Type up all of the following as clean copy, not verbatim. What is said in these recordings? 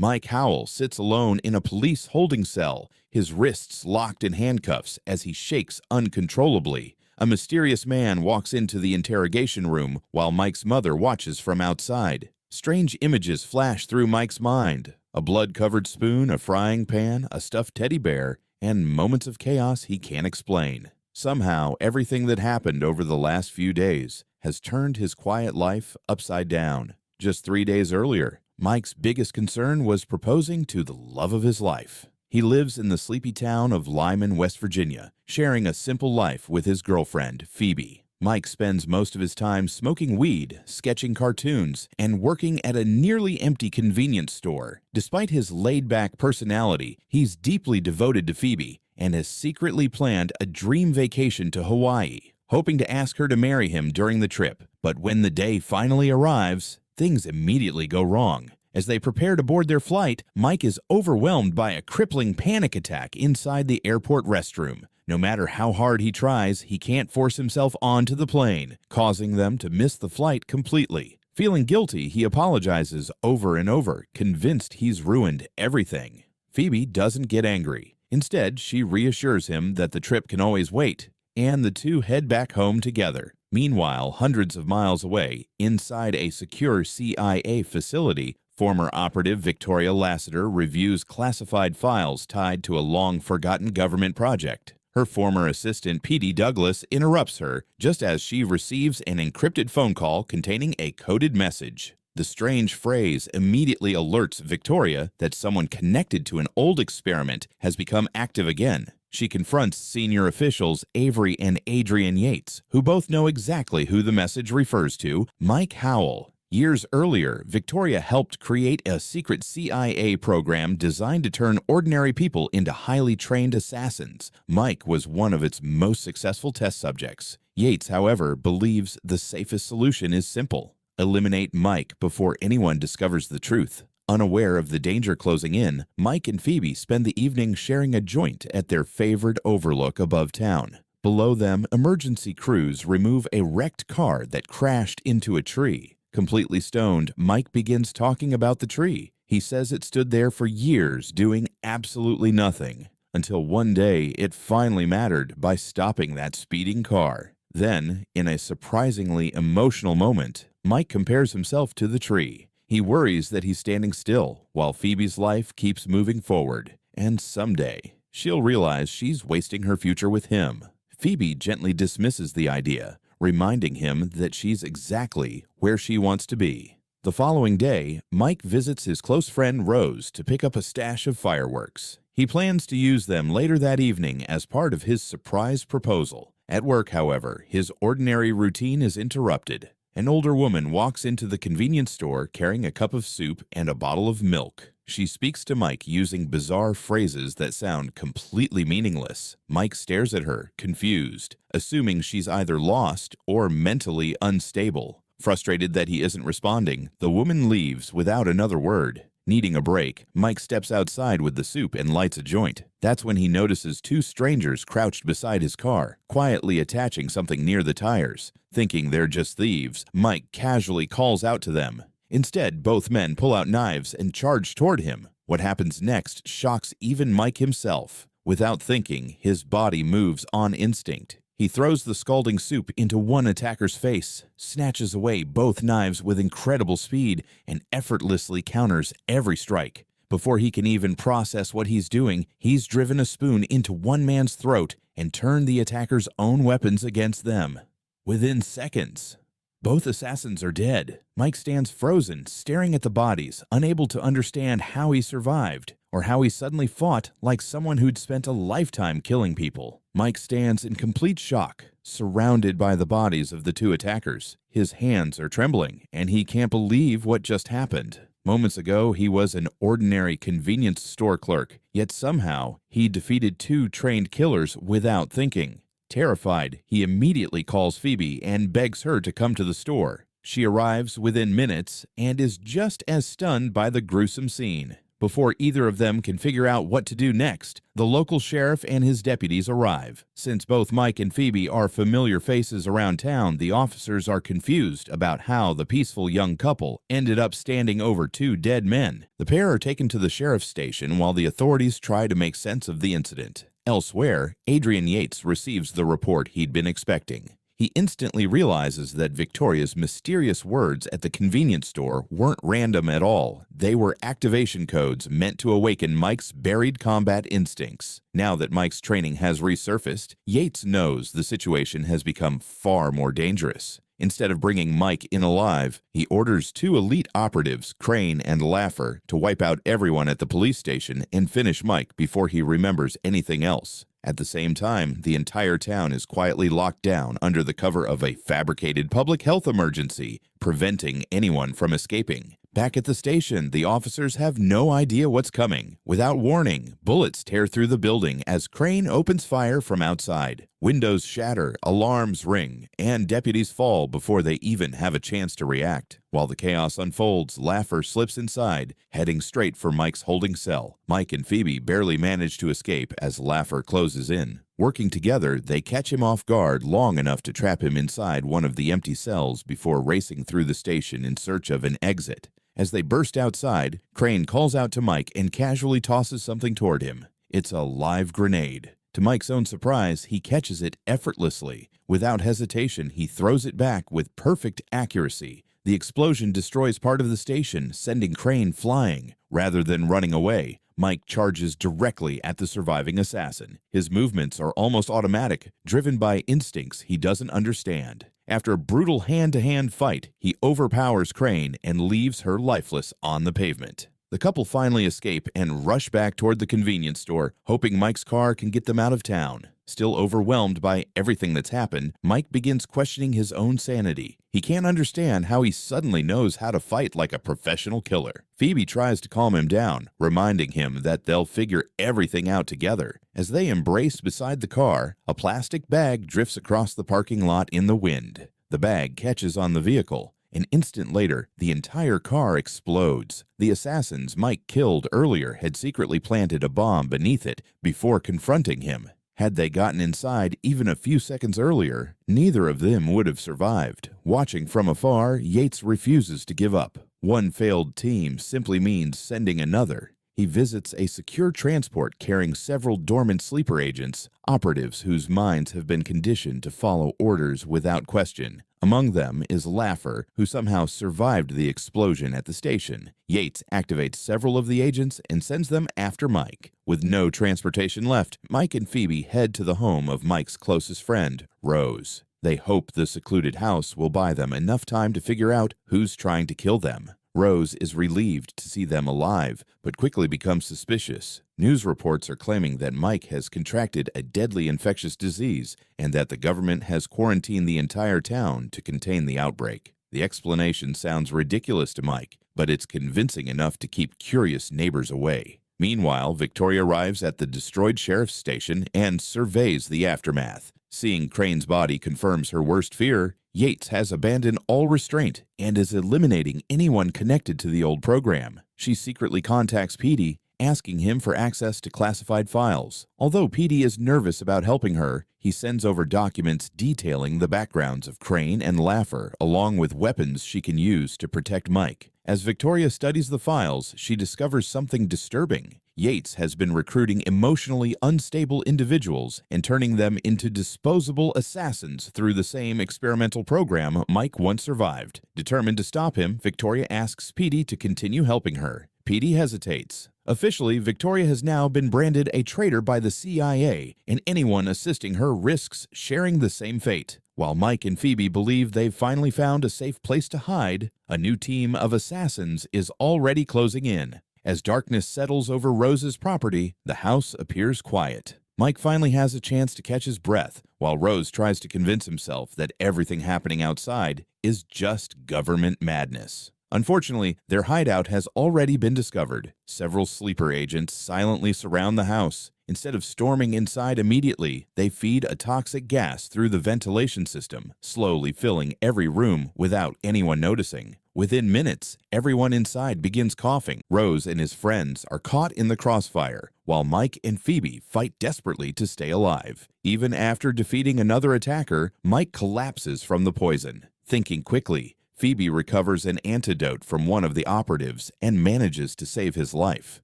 Mike Howell sits alone in a police holding cell, his wrists locked in handcuffs as he shakes uncontrollably. A mysterious man walks into the interrogation room while Mike's mother watches from outside. Strange images flash through Mike's mind: a blood-covered spoon, a frying pan, a stuffed teddy bear, and moments of chaos he can't explain. Somehow, everything that happened over the last few days has turned his quiet life upside down. Just 3 days earlier, Mike's biggest concern was proposing to the love of his life. He lives in the sleepy town of Lyman, West Virginia, sharing a simple life with his girlfriend, Phoebe. Mike spends most of his time smoking weed, sketching cartoons, and working at a nearly empty convenience store. Despite his laid-back personality, he's deeply devoted to Phoebe and has secretly planned a dream vacation to Hawaii, hoping to ask her to marry him during the trip. But when the day finally arrives, things immediately go wrong. As they prepare to board their flight, Mike is overwhelmed by a crippling panic attack inside the airport restroom. No matter how hard he tries, he can't force himself onto the plane, causing them to miss the flight completely. Feeling guilty, he apologizes over and over, convinced he's ruined everything. Phoebe doesn't get angry. Instead, she reassures him that the trip can always wait, and the two head back home together. Meanwhile, hundreds of miles away, inside a secure CIA facility, former operative Victoria Lassiter reviews classified files tied to a long-forgotten government project. Her former assistant, P.D. Douglas, interrupts her just as she receives an encrypted phone call containing a coded message. The strange phrase immediately alerts Victoria that someone connected to an old experiment has become active again. She confronts senior officials Avery and Adrian Yates, who both know exactly who the message refers to: Mike Howell. Years earlier, Victoria helped create a secret CIA program designed to turn ordinary people into highly trained assassins. Mike was one of its most successful test subjects. Yates, however, believes the safest solution is simple: eliminate Mike before anyone discovers the truth. Unaware of the danger closing in, Mike and Phoebe spend the evening sharing a joint at their favored overlook above town. Below them, emergency crews remove a wrecked car that crashed into a tree. Completely stoned, Mike begins talking about the tree. He says it stood there for years doing absolutely nothing, until one day it finally mattered by stopping that speeding car. Then, in a surprisingly emotional moment, Mike compares himself to the tree. He worries that he's standing still while Phoebe's life keeps moving forward, and someday she'll realize she's wasting her future with him. Phoebe gently dismisses the idea, reminding him that she's exactly where she wants to be. The following day, Mike visits his close friend Rose to pick up a stash of fireworks. He plans to use them later that evening as part of his surprise proposal. At work, however, his ordinary routine is interrupted. An older woman walks into the convenience store carrying a cup of soup and a bottle of milk. She speaks to Mike using bizarre phrases that sound completely meaningless. Mike stares at her, confused, assuming she's either lost or mentally unstable. Frustrated that he isn't responding, the woman leaves without another word. Needing a break, Mike steps outside with the soup and lights a joint. That's when he notices two strangers crouched beside his car, quietly attaching something near the tires. Thinking they're just thieves, Mike casually calls out to them. Instead, both men pull out knives and charge toward him. What happens next shocks even Mike himself. Without thinking, his body moves on instinct. He throws the scalding soup into one attacker's face, snatches away both knives with incredible speed, and effortlessly counters every strike. Before he can even process what he's doing, he's driven a spoon into one man's throat and turned the attacker's own weapons against them. Within seconds, both assassins are dead. Mike stands frozen, staring at the bodies, unable to understand how he survived, or how he suddenly fought like someone who'd spent a lifetime killing people. Mike stands in complete shock, surrounded by the bodies of the two attackers. His hands are trembling, and he can't believe what just happened. Moments ago, he was an ordinary convenience store clerk, yet somehow he defeated two trained killers without thinking. Terrified, he immediately calls Phoebe and begs her to come to the store. She arrives within minutes and is just as stunned by the gruesome scene. Before either of them can figure out what to do next, the local sheriff and his deputies arrive. Since both Mike and Phoebe are familiar faces around town, the officers are confused about how the peaceful young couple ended up standing over two dead men. The pair are taken to the sheriff's station while the authorities try to make sense of the incident. Elsewhere, Adrian Yates receives the report he'd been expecting. He instantly realizes that Victoria's mysterious words at the convenience store weren't random at all. They were activation codes meant to awaken Mike's buried combat instincts. Now that Mike's training has resurfaced, Yates knows the situation has become far more dangerous. Instead of bringing Mike in alive, he orders two elite operatives, Crane and Laffer, to wipe out everyone at the police station and finish Mike before he remembers anything else. At the same time, the entire town is quietly locked down under the cover of a fabricated public health emergency, preventing anyone from escaping. Back at the station, the officers have no idea what's coming. Without warning, bullets tear through the building as Crane opens fire from outside. Windows shatter, alarms ring, and deputies fall before they even have a chance to react. While the chaos unfolds, Laffer slips inside, heading straight for Mike's holding cell. Mike and Phoebe barely manage to escape as Laffer closes in. Working together, they catch him off guard long enough to trap him inside one of the empty cells before racing through the station in search of an exit. As they burst outside, Crane calls out to Mike and casually tosses something toward him. It's a live grenade. To Mike's own surprise, he catches it effortlessly. Without hesitation, he throws it back with perfect accuracy. The explosion destroys part of the station, sending Crane flying. Rather than running away, Mike charges directly at the surviving assassin. His movements are almost automatic, driven by instincts he doesn't understand. After a brutal hand-to-hand fight, he overpowers Crane and leaves her lifeless on the pavement. The couple finally escape and rush back toward the convenience store, hoping Mike's car can get them out of town. Still overwhelmed by everything that's happened, Mike begins questioning his own sanity. He can't understand how he suddenly knows how to fight like a professional killer. Phoebe tries to calm him down, reminding him that they'll figure everything out together. As they embrace beside the car, a plastic bag drifts across the parking lot in the wind. The bag catches on the vehicle. An instant later, the entire car explodes. The assassins Mike killed earlier had secretly planted a bomb beneath it before confronting him. Had they gotten inside even a few seconds earlier, neither of them would have survived. Watching from afar, Yates refuses to give up. One failed team simply means sending another. He visits a secure transport carrying several dormant sleeper agents, operatives whose minds have been conditioned to follow orders without question. Among them is Laffer, who somehow survived the explosion at the station. Yates activates several of the agents and sends them after Mike. With no transportation left, Mike and Phoebe head to the home of Mike's closest friend, Rose. They hope the secluded house will buy them enough time to figure out who's trying to kill them. Rose is relieved to see them alive, but quickly becomes suspicious. News reports are claiming that Mike has contracted a deadly infectious disease and that the government has quarantined the entire town to contain the outbreak. The explanation sounds ridiculous to Mike, but it's convincing enough to keep curious neighbors away. Meanwhile, Victoria arrives at the destroyed sheriff's station and surveys the aftermath. Seeing Crane's body confirms her worst fear, Yates has abandoned all restraint and is eliminating anyone connected to the old program. She secretly contacts Petey, asking him for access to classified files. Although Petey is nervous about helping her, he sends over documents detailing the backgrounds of Crane and Laffer, along with weapons she can use to protect Mike. As Victoria studies the files, she discovers something disturbing. Yates has been recruiting emotionally unstable individuals and turning them into disposable assassins through the same experimental program Mike once survived. Determined to stop him, Victoria asks Petey to continue helping her. Petey hesitates. Officially, Victoria has now been branded a traitor by the CIA, and anyone assisting her risks sharing the same fate. While Mike and Phoebe believe they've finally found a safe place to hide, a new team of assassins is already closing in. As darkness settles over Rose's property, the house appears quiet. Mike finally has a chance to catch his breath, while Rose tries to convince himself that everything happening outside is just government madness. Unfortunately, their hideout has already been discovered. Several sleeper agents silently surround the house. Instead of storming inside immediately, they feed a toxic gas through the ventilation system, slowly filling every room without anyone noticing. Within minutes, everyone inside begins coughing. Rose and his friends are caught in the crossfire, while Mike and Phoebe fight desperately to stay alive. Even after defeating another attacker, Mike collapses from the poison. Thinking quickly, Phoebe recovers an antidote from one of the operatives and manages to save his life.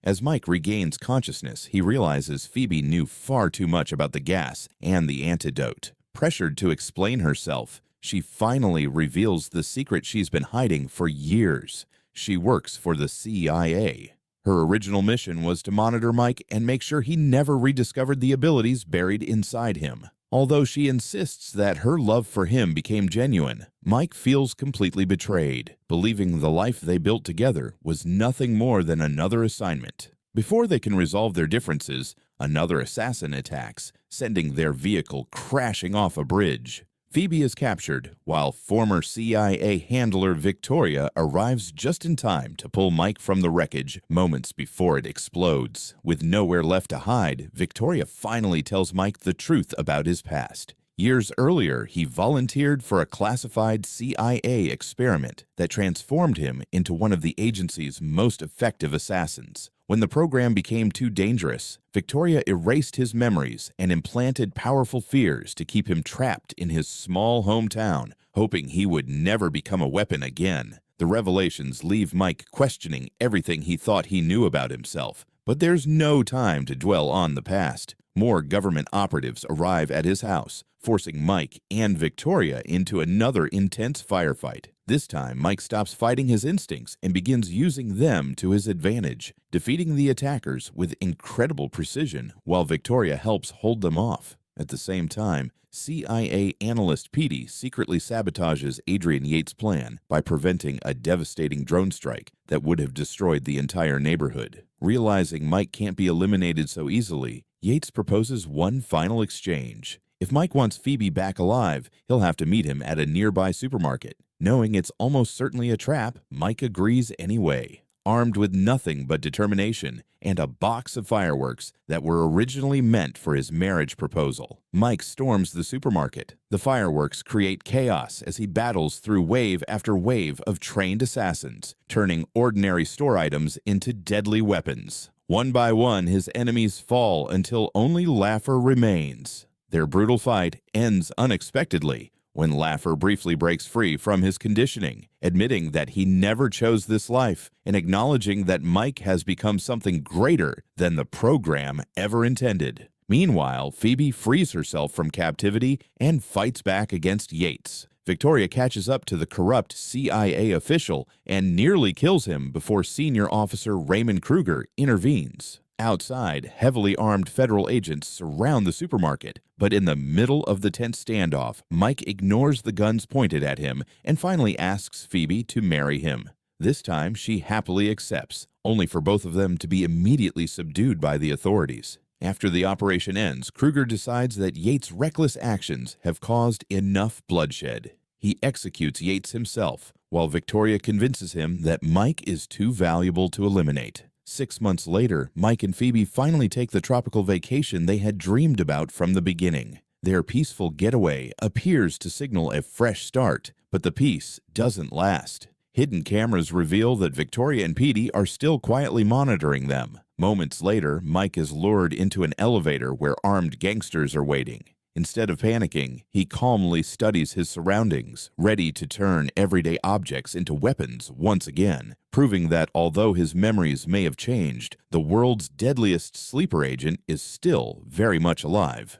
As Mike regains consciousness, he realizes Phoebe knew far too much about the gas and the antidote. Pressured to explain herself, she finally reveals the secret she's been hiding for years. She works for the CIA. Her original mission was to monitor Mike and make sure he never rediscovered the abilities buried inside him. Although she insists that her love for him became genuine, Mike feels completely betrayed, believing the life they built together was nothing more than another assignment. Before they can resolve their differences, another assassin attacks, sending their vehicle crashing off a bridge. Phoebe is captured, while former CIA handler Victoria arrives just in time to pull Mike from the wreckage moments before it explodes. With nowhere left to hide, Victoria finally tells Mike the truth about his past. Years earlier, he volunteered for a classified CIA experiment that transformed him into one of the agency's most effective assassins. When the program became too dangerous, Victoria erased his memories and implanted powerful fears to keep him trapped in his small hometown, hoping he would never become a weapon again. The revelations leave Mike questioning everything he thought he knew about himself, but there's no time to dwell on the past. More government operatives arrive at his house, forcing Mike and Victoria into another intense firefight. This time, Mike stops fighting his instincts and begins using them to his advantage, defeating the attackers with incredible precision while Victoria helps hold them off. At the same time, CIA analyst Petey secretly sabotages Adrian Yates' plan by preventing a devastating drone strike that would have destroyed the entire neighborhood. Realizing Mike can't be eliminated so easily, Yates proposes one final exchange. If Mike wants Phoebe back alive, he'll have to meet him at a nearby supermarket. Knowing it's almost certainly a trap, Mike agrees anyway. Armed with nothing but determination and a box of fireworks that were originally meant for his marriage proposal, Mike storms the supermarket. The fireworks create chaos as he battles through wave after wave of trained assassins, turning ordinary store items into deadly weapons. One by one, his enemies fall until only Laffer remains. Their brutal fight ends unexpectedly when Laffer briefly breaks free from his conditioning, admitting that he never chose this life and acknowledging that Mike has become something greater than the program ever intended. Meanwhile, Phoebe frees herself from captivity and fights back against Yates. Victoria catches up to the corrupt CIA official and nearly kills him before Senior Officer Raymond Kruger intervenes. Outside, heavily armed federal agents surround the supermarket, but in the middle of the tense standoff, Mike ignores the guns pointed at him and finally asks Phoebe to marry him. This time, she happily accepts, only for both of them to be immediately subdued by the authorities. After the operation ends, Kruger decides that Yates' reckless actions have caused enough bloodshed. He executes Yates himself, while Victoria convinces him that Mike is too valuable to eliminate. 6 months later, Mike and Phoebe finally take the tropical vacation they had dreamed about from the beginning. Their peaceful getaway appears to signal a fresh start, but the peace doesn't last. Hidden cameras reveal that Victoria and Petey are still quietly monitoring them. Moments later, Mike is lured into an elevator where armed gangsters are waiting. Instead of panicking, he calmly studies his surroundings, ready to turn everyday objects into weapons once again, proving that although his memories may have changed, the world's deadliest sleeper agent is still very much alive.